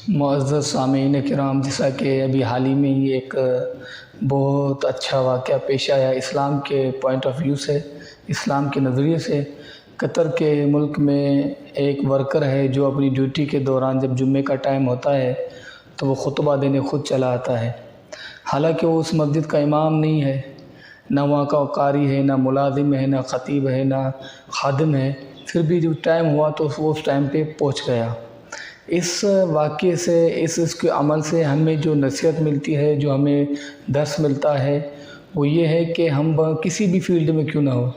معزز سامعین کرام، جیسا کہ ابھی حال ہی میں ہی ایک بہت اچھا واقعہ پیش آیا اسلام کے پوائنٹ آف ویو سے، اسلام کے نظریے سے۔ قطر کے ملک میں ایک ورکر ہے جو اپنی ڈیوٹی کے دوران جب جمعے کا ٹائم ہوتا ہے تو وہ خطبہ دینے خود چلا آتا ہے، حالانکہ وہ اس مسجد کا امام نہیں ہے، نہ وہاں کا قاری ہے، نہ ملازم ہے، نہ خطیب ہے، نہ خادم ہے، پھر بھی جو ٹائم ہوا تو وہ اس ٹائم پہ پہنچ گیا۔ اس واقعے سے، اس کے عمل سے ہمیں جو نصیحت ملتی ہے، جو ہمیں درس ملتا ہے، وہ یہ ہے کہ ہم کسی بھی فیلڈ میں کیوں نہ ہو،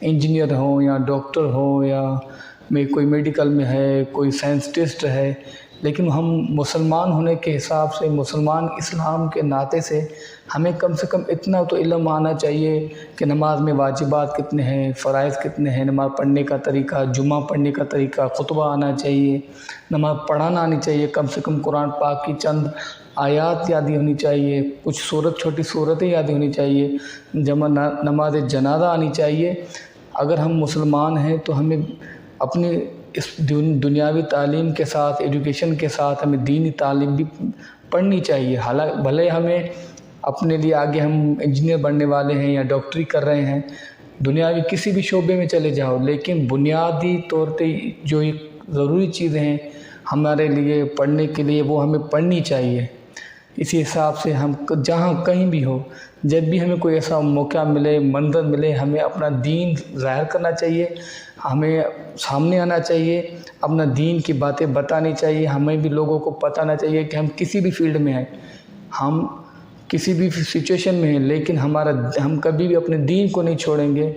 انجینئر ہوں یا ڈاکٹر ہوں یا کوئی میڈیکل میں ہے، کوئی سائنسٹسٹ ہے، لیکن ہم مسلمان ہونے کے حساب سے، مسلمان اسلام کے ناطے سے ہمیں کم سے کم اتنا تو علم آنا چاہیے کہ نماز میں واجبات کتنے ہیں، فرائض کتنے ہیں، نماز پڑھنے کا طریقہ، جمعہ پڑھنے کا طریقہ، خطبہ آنا چاہیے، نماز پڑھانا آنی چاہیے، کم سے کم قرآن پاک کی چند آیات یاد ہونی چاہیے، کچھ چھوٹی صورتیں یاد ہونی چاہیے، نماز جنازہ آنی چاہیے۔ اگر ہم مسلمان ہیں تو ہمیں اپنی اس دنیاوی تعلیم کے ساتھ، ایجوکیشن کے ساتھ ہمیں دینی تعلیم بھی پڑھنی چاہیے۔ حالانکہ بھلے ہمیں اپنے لیے آگے ہم انجینئر بننے والے ہیں یا ڈاکٹری کر رہے ہیں، دنیاوی کسی بھی شعبے میں چلے جاؤ، لیکن بنیادی طور پہ جو ضروری چیزیں ہیں ہمارے لیے پڑھنے کے لیے، وہ ہمیں پڑھنی چاہیے۔ اسی حساب سے ہم جہاں کہیں بھی ہو، جب بھی ہمیں کوئی ایسا موقع ملے، منظر ملے، ہمیں اپنا دین ظاہر کرنا چاہیے، ہمیں سامنے آنا چاہیے، اپنا دین کی باتیں بتانی چاہیے۔ ہمیں بھی لوگوں کو بتانا چاہیے کہ ہم کسی بھی فیلڈ میں ہیں، ہم کسی بھی سچویشن میں ہیں، لیکن ہم کبھی بھی اپنے دین کو نہیں چھوڑیں گے۔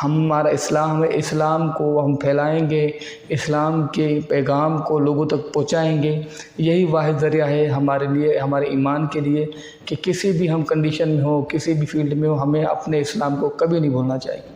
ہمارا اسلام ہے، اسلام کو ہم پھیلائیں گے، اسلام کے پیغام کو لوگوں تک پہنچائیں گے۔ یہی واحد ذریعہ ہے ہمارے لیے، ہمارے ایمان کے لیے، کہ کسی بھی ہم کنڈیشن میں ہو، کسی بھی فیلڈ میں ہو، ہمیں اپنے اسلام کو کبھی نہیں بھولنا چاہیے۔